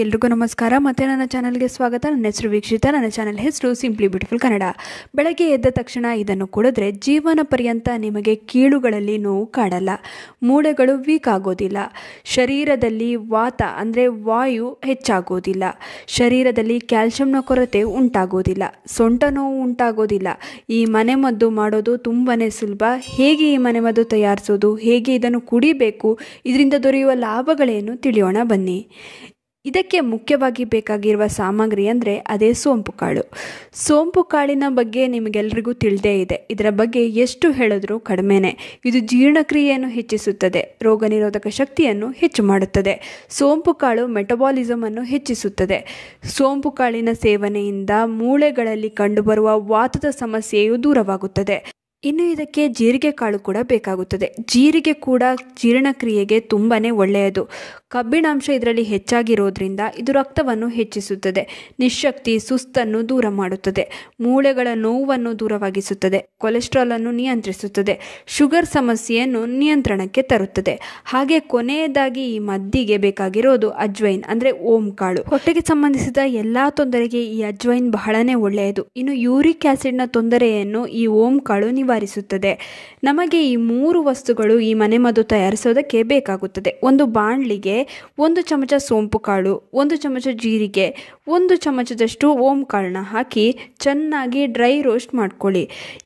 ಎಲ್ರಿಗೂ ನಮಸ್ಕಾರ ಮತ್ತೆ ನನ್ನ ಚಾನಲ್ಗೆ ಸ್ವಾಗತ. ನನ್ನ ಹೆಸರು ವೀಕ್ಷಿತ. ನನ್ನ ಚಾನಲ್ ಹೆಸರು ಸಿಂಪ್ಲಿ ಬ್ಯೂಟಿಫುಲ್ ಕನ್ನಡ. ಬೆಳಗ್ಗೆ ಎದ್ದ ತಕ್ಷಣ ಇದನ್ನು ಕುಡಿದ್ರೆ ಜೀವನ ಪರ್ಯಂತ ನಿಮಗೆ ಕೀಲುಗಳಲ್ಲಿ ನೋವು ಕಾಡಲ್ಲ, ಮೂಳೆಗಳು ವೀಕ್ ಆಗೋದಿಲ್ಲ, ಶರೀರದಲ್ಲಿ ವಾತ ಅಂದರೆ ವಾಯು ಹೆಚ್ಚಾಗೋದಿಲ್ಲ, ಶರೀರದಲ್ಲಿ ಕ್ಯಾಲ್ಶಿಯಂನ ಕೊರತೆ ಉಂಟಾಗೋದಿಲ್ಲ, ಸೊಂಟ ನೋವು ಉಂಟಾಗೋದಿಲ್ಲ. ಈ ಮನೆಮದ್ದು ಮಾಡೋದು ತುಂಬಾ ಸುಲಭ. ಹೇಗೆ ಈ ಮನೆಮದ್ದು ತಯಾರಿಸೋದು, ಹೇಗೆ ಇದನ್ನು ಕುಡಿಬೇಕು, ಇದರಿಂದ ದೊರೆಯುವ ಲಾಭಗಳೇನು ತಿಳಿಯೋಣ ಬನ್ನಿ. ಇದಕ್ಕೆ ಮುಖ್ಯವಾಗಿ ಬೇಕಾಗಿರುವ ಸಾಮಗ್ರಿ ಅಂದರೆ ಅದೇ ಸೋಂಪು ಕಾಳು. ಸೋಂಪು ಕಾಳಿನ ಬಗ್ಗೆ ನಿಮಗೆಲ್ಲರಿಗೂ ತಿಳಿದೇ ಇದೆ. ಇದರ ಬಗ್ಗೆ ಎಷ್ಟು ಹೇಳಿದ್ರೂ ಕಡಿಮೆನೇ. ಇದು ಜೀರ್ಣಕ್ರಿಯೆಯನ್ನು ಹೆಚ್ಚಿಸುತ್ತದೆ, ರೋಗ ನಿರೋಧಕ ಶಕ್ತಿಯನ್ನು ಹೆಚ್ಚು ಮಾಡುತ್ತದೆ. ಸೋಂಪು ಕಾಳು ಮೆಟಬಾಲಿಸಮನ್ನು ಹೆಚ್ಚಿಸುತ್ತದೆ. ಸೋಂಪು ಕಾಳಿನ ಸೇವನೆಯಿಂದ ಮೂಳೆಗಳಲ್ಲಿ ಕಂಡುಬರುವ ವಾತದ ಸಮಸ್ಯೆಯು ದೂರವಾಗುತ್ತದೆ. ಇನ್ನು ಇದಕ್ಕೆ ಜೀರಿಗೆ ಕಾಳು ಕೂಡ ಬೇಕಾಗುತ್ತದೆ. ಜೀರಿಗೆ ಕೂಡ ಜೀರ್ಣಕ್ರಿಯೆಗೆ ತುಂಬಾ ಒಳ್ಳೆಯದು. ಕಬ್ಬಿಣಾಂಶ ಇದರಲ್ಲಿ ಹೆಚ್ಚಾಗಿರೋದ್ರಿಂದ ಇದು ರಕ್ತವನ್ನು ಹೆಚ್ಚಿಸುತ್ತದೆ, ನಿಶಕ್ತಿ ಸುಸ್ತನ್ನು ದೂರ ಮಾಡುತ್ತದೆ, ಮೂಳೆಗಳ ನೋವನ್ನು ದೂರವಾಗಿಸುತ್ತದೆ, ಕೊಲೆಸ್ಟ್ರಾಲನ್ನು ನಿಯಂತ್ರಿಸುತ್ತದೆ, ಶುಗರ್ ಸಮಸ್ಯೆಯನ್ನು ನಿಯಂತ್ರಣಕ್ಕೆ ತರುತ್ತದೆ. ಹಾಗೆ ಕೊನೆಯದಾಗಿ ಈ ಮದ್ದಿಗೆ ಬೇಕಾಗಿರೋದು ಅಜ್ವೈನ್ ಅಂದರೆ ಓಂ ಕಾಳು. ಹೊಟ್ಟೆಗೆ ಸಂಬಂಧಿಸಿದ ಎಲ್ಲ ತೊಂದರೆಗೆ ಈ ಅಜ್ವೈನ್ ಬಹಳನೇ ಒಳ್ಳೆಯದು. ಇನ್ನು ಯೂರಿಕ್ ಆಸಿಡ್ನ ತೊಂದರೆಯನ್ನು ಈ ಓಂ ಕಾಳು ನಿವಾರಿಸುತ್ತದೆ. ನಮಗೆ ಈ 3 ವಸ್ತುಗಳು ಈ ಮನೆಮದ್ದು ತಯಾರಿಸೋದಕ್ಕೆ ಬೇಕಾಗುತ್ತದೆ. ಒಂದು ಬಾಣಲಿಗೆ 1 ಚಮಚ ಸೋಂಪು ಕಾಳು, 1 ಚಮಚ ಜೀರಿಗೆ, 1 ಚಮಚದಷ್ಟು ಓಂ ಕಾಳನ್ನ ಹಾಕಿ ಚೆನ್ನಾಗಿ ಡ್ರೈ ರೋಸ್ಟ್ ಮಾಡ್ಕೊಳ್ಳಿ.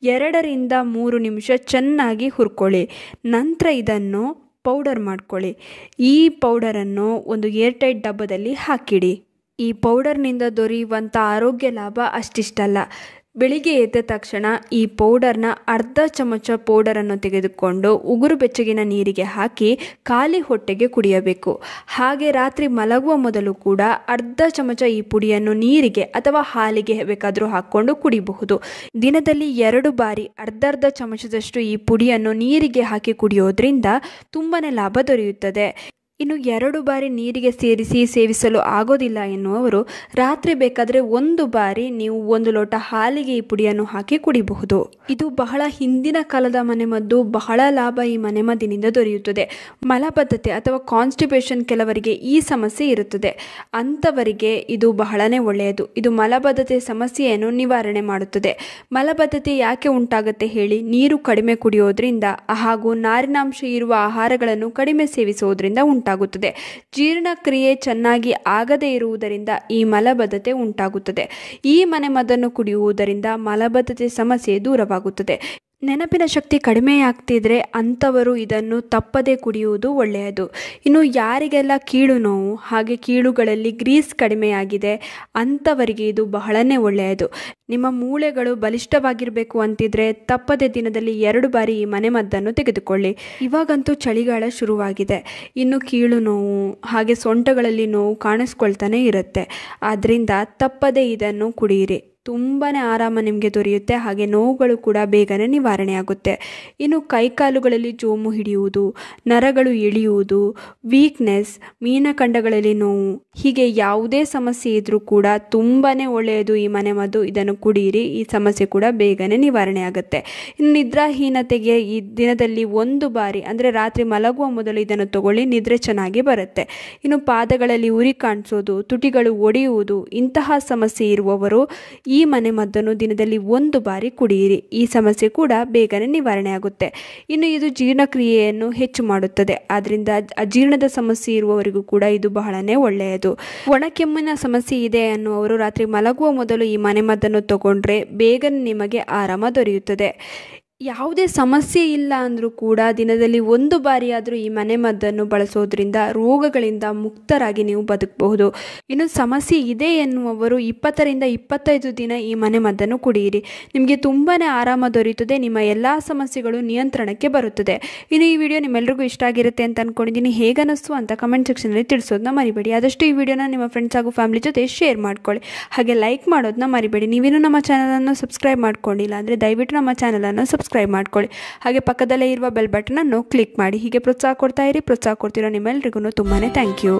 2 ರಿಂದ 3 ನಿಮಿಷ ಚೆನ್ನಾಗಿ ಹುರ್ಕೊಳ್ಳಿ. ನಂತರ ಇದನ್ನು ಪೌಡರ್ ಮಾಡ್ಕೊಳ್ಳಿ. ಈ ಪೌಡರನ್ನು ಒಂದು ಏರ್ಟೈಟ್ ಡಬ್ಬದಲ್ಲಿ ಹಾಕಿಡಿ. ಈ ಪೌಡರ್ನಿಂದ ದೊರೆಯುವಂಥ ಆರೋಗ್ಯ ಲಾಭ ಅಷ್ಟಿಷ್ಟಲ್ಲ. ಬೆಳಿಗ್ಗೆ ಎದ್ದ ತಕ್ಷಣ ಈ ಪೌಡರ್ನ ಅರ್ಧ ಚಮಚ ಪೌಡರನ್ನು ತೆಗೆದುಕೊಂಡು ಉಗುರು ಬೆಚ್ಚಗಿನ ನೀರಿಗೆ ಹಾಕಿ ಖಾಲಿ ಹೊಟ್ಟೆಗೆ ಕುಡಿಯಬೇಕು. ಹಾಗೆ ರಾತ್ರಿ ಮಲಗುವ ಮೊದಲು ಕೂಡ ಅರ್ಧ ಚಮಚ ಈ ಪುಡಿಯನ್ನು ನೀರಿಗೆ ಅಥವಾ ಹಾಲಿಗೆ ಬೇಕಾದರೂ ಹಾಕ್ಕೊಂಡು ಕುಡಿಬಹುದು. ದಿನದಲ್ಲಿ 2 ಬಾರಿ ಅರ್ಧ ಚಮಚದಷ್ಟು ಈ ಪುಡಿಯನ್ನು ನೀರಿಗೆ ಹಾಕಿ ಕುಡಿಯೋದ್ರಿಂದ ತುಂಬಾ ಲಾಭ ದೊರೆಯುತ್ತದೆ. ಇನ್ನು 2 ಬಾರಿ ನೀರಿಗೆ ಸೇರಿಸಿ ಸೇವಿಸಲು ಆಗೋದಿಲ್ಲ ಎನ್ನುವರು ರಾತ್ರಿ ಬೇಕಾದರೆ 1 ಬಾರಿ ನೀವು 1 ಲೋಟ ಹಾಲಿಗೆ ಈ ಪುಡಿಯನ್ನು ಹಾಕಿ ಕುಡಿಬಹುದು. ಇದು ಬಹಳ ಹಿಂದಿನ ಕಾಲದ ಮನೆಮದ್ದು. ಬಹಳ ಲಾಭ ಈ ಮನೆಮದ್ದಿನಿಂದ ದೊರೆಯುತ್ತದೆ. ಮಲಬದ್ಧತೆ ಅಥವಾ ಕಾನ್ಸ್ಟಿಪೇಷನ್ ಕೆಲವರಿಗೆ ಈ ಸಮಸ್ಯೆ ಇರುತ್ತದೆ. ಅಂಥವರಿಗೆ ಇದು ಬಹಳನೇ ಒಳ್ಳೆಯದು. ಇದು ಮಲಬದ್ಧತೆ ಸಮಸ್ಯೆಯನ್ನು ನಿವಾರಣೆ ಮಾಡುತ್ತದೆ. ಮಲಬದ್ಧತೆ ಯಾಕೆ ಉಂಟಾಗುತ್ತೆ ಹೇಳಿ? ನೀರು ಕಡಿಮೆ ಕುಡಿಯೋದ್ರಿಂದ ಹಾಗೂ ನಾರಿನಾಂಶ ಇರುವ ಆಹಾರಗಳನ್ನು ಕಡಿಮೆ ಸೇವಿಸೋದ್ರಿಂದ ಉಂಟಾಗುತ್ತದೆ. ಜೀರ್ಣಕ್ರಿಯೆ ಚೆನ್ನಾಗಿ ಆಗದೇ ಇರುವುದರಿಂದ ಈ ಮಲಬದ್ಧತೆ ಉಂಟಾಗುತ್ತದೆ. ಈ ಮನೆಮದ್ದನ್ನು ಕುಡಿಯುವುದರಿಂದ ಮಲಬದ್ಧತೆ ಸಮಸ್ಯೆ ದೂರವಾಗುತ್ತದೆ. ನೆನಪಿನ ಶಕ್ತಿ ಕಡಿಮೆಯಾಗ್ತಿದ್ರೆ ಅಂಥವರು ಇದನ್ನು ತಪ್ಪದೇ ಕುಡಿಯುವುದು ಒಳ್ಳೆಯದು. ಇನ್ನು ಯಾರಿಗೆಲ್ಲ ಕೀಲು ನೋವು ಹಾಗೆ ಕೀಲುಗಳಲ್ಲಿ ಗ್ರೀಸ್ ಕಡಿಮೆಯಾಗಿದೆ ಅಂಥವರಿಗೆ ಇದು ಬಹಳನೇ ಒಳ್ಳೆಯದು. ನಿಮ್ಮ ಮೂಳೆಗಳು ಬಲಿಷ್ಠವಾಗಿರಬೇಕು ಅಂತಿದ್ರೆ ತಪ್ಪದೇ ದಿನದಲ್ಲಿ 2 ಬಾರಿ ಈ ಮನೆಮದ್ದನ್ನು ತೆಗೆದುಕೊಳ್ಳಿ. ಇವಾಗಂತೂ ಚಳಿಗಾಲ ಶುರುವಾಗಿದೆ. ಇನ್ನು ಕೀಲು ನೋವು ಹಾಗೆ ಸೊಂಟಗಳಲ್ಲಿ ನೋವು ಕಾಣಿಸ್ಕೊಳ್ತಾನೆ ಇರುತ್ತೆ. ಆದ್ದರಿಂದ ತಪ್ಪದೇ ಇದನ್ನು ಕುಡಿಯಿರಿ. ತುಂಬಾ ಆರಾಮ ನಿಮಗೆ ದೊರೆಯುತ್ತೆ. ಹಾಗೆ ನೋವುಗಳು ಕೂಡ ಬೇಗನೆ ನಿವಾರಣೆ ಆಗುತ್ತೆ. ಇನ್ನು ಕೈಕಾಲುಗಳಲ್ಲಿ ಜೋಮು ಹಿಡಿಯುವುದು, ನರಗಳು ಎಳೆಯುವುದು, ವೀಕ್ನೆಸ್, ಮೀನಖಂಡಗಳಲ್ಲಿ ನೋವು, ಹೀಗೆ ಯಾವುದೇ ಸಮಸ್ಯೆ ಇದ್ರೂ ಕೂಡ ತುಂಬಾ ಒಳ್ಳೆಯದು ಈ ಮನೆಮದ್ದು. ಇದನ್ನು ಕುಡಿಯಿರಿ. ಈ ಸಮಸ್ಯೆ ಕೂಡ ಬೇಗನೆ ನಿವಾರಣೆ ಆಗುತ್ತೆ. ಇನ್ನು ನಿದ್ರಾಹೀನತೆಗೆ ಈ ದಿನದಲ್ಲಿ 1 ಬಾರಿ ಅಂದರೆ ರಾತ್ರಿ ಮಲಗುವ ಮೊದಲು ಇದನ್ನು ತಗೊಳ್ಳಿ. ನಿದ್ರೆ ಚೆನ್ನಾಗಿ ಬರುತ್ತೆ. ಇನ್ನು ಪಾದಗಳಲ್ಲಿ ಉರಿ ಕಾಣಿಸೋದು, ತುಟಿಗಳು ಒಡೆಯುವುದು, ಇಂತಹ ಸಮಸ್ಯೆ ಇರುವವರು ಈ ಮನೆಮದ್ದನ್ನು ದಿನದಲ್ಲಿ 1 ಬಾರಿ ಕುಡಿಯಿರಿ. ಈ ಸಮಸ್ಯೆ ಕೂಡ ಬೇಗನೆ ನಿವಾರಣೆ ಆಗುತ್ತೆ. ಇನ್ನು ಇದು ಜೀರ್ಣಕ್ರಿಯೆಯನ್ನು ಹೆಚ್ಚು ಮಾಡುತ್ತದೆ. ಆದ್ದರಿಂದ ಅಜೀರ್ಣದ ಸಮಸ್ಯೆ ಇರುವವರಿಗೂ ಕೂಡ ಇದು ಬಹಳನೇ ಒಳ್ಳೆಯದು. ಒಣಕೆಮ್ಮಿನ ಸಮಸ್ಯೆ ಇದೆ ಅನ್ನುವರು ರಾತ್ರಿ ಮಲಗುವ ಮೊದಲು ಈ ಮನೆಮದ್ದನ್ನು ತಗೊಂಡ್ರೆ ಬೇಗನೆ ನಿಮಗೆ ಆರಾಮ ದೊರೆಯುತ್ತದೆ. ಯಾವುದೇ ಸಮಸ್ಯೆ ಇಲ್ಲ ಅಂದರೂ ಕೂಡ ದಿನದಲ್ಲಿ 1 ಬಾರಿ ಆದರೂ ಈ ಮನೆಮದ್ದನ್ನು ಬಳಸೋದ್ರಿಂದ ರೋಗಗಳಿಂದ ಮುಕ್ತರಾಗಿ ನೀವು ಬದುಕಬಹುದು. ಇನ್ನು ಸಮಸ್ಯೆ ಇದೆ ಎನ್ನುವವರು 20 ರಿಂದ 25 ದಿನ ಈ ಮನೆಮದ್ದನ್ನು ಕುಡಿಯಿರಿ. ನಿಮಗೆ ತುಂಬಾ ಆರಾಮ ದೊರೆಯುತ್ತದೆ. ನಿಮ್ಮ ಎಲ್ಲ ಸಮಸ್ಯೆಗಳು ನಿಯಂತ್ರಣಕ್ಕೆ ಬರುತ್ತದೆ. ಇನ್ನು ಈ ವಿಡಿಯೋ ನಿಮ್ಮೆಲ್ಲರಿಗೂ ಇಷ್ಟ ಆಗಿರುತ್ತೆ ಅಂತ ಅಂದ್ಕೊಂಡಿದ್ದೀನಿ. ಹೇಗನ್ನಿಸ್ತು ಅಂತ ಕಮೆಂಟ್ ಸೆಕ್ಷನಲ್ಲಿ ತಿಳಿಸೋದನ್ನ ಮರಿಬೇಡಿ. ಆದಷ್ಟು ಈ ವಿಡಿಯೋನ ನಿಮ್ಮ ಫ್ರೆಂಡ್ಸ್ ಹಾಗೂ ಫ್ಯಾಮಿಲಿ ಜೊತೆ ಶೇರ್ ಮಾಡ್ಕೊಳ್ಳಿ. ಹಾಗೆ ಲೈಕ್ ಮಾಡೋದನ್ನ ಮರಿಬೇಡಿ. ನೀವೇನು ನಮ್ಮ ಚಾನಲನ್ನು ಸಬ್ಸ್ಕ್ರೈಬ್ ಮಾಡ್ಕೊಂಡಿಲ್ಲ ಅಂದರೆ ದಯವಿಟ್ಟು ನಮ್ಮ ಚಾನಲನ್ನು ಸಬ್ಸ್ಕ್ರೈಬ್ ಮಾಡ್ಕೊಳ್ಳಿ. ಹಾಗೆ ಪಕ್ಕದಲ್ಲೇ ಇರುವ ಬೆಲ್ ಬಟನ್ ಅನ್ನು ಕ್ಲಿಕ್ ಮಾಡಿ. ಹೀಗೆ ಪ್ರೋತ್ಸಾಹ ಕೊಡ್ತಾ ಇರಿ. ಪ್ರೋತ್ಸಾಹ ಕೊಡ್ತಿರೋ ನಿಮ್ಮೆಲ್ಲರಿಗೂ ತುಂಬಾನೇ ಥ್ಯಾಂಕ್ ಯು.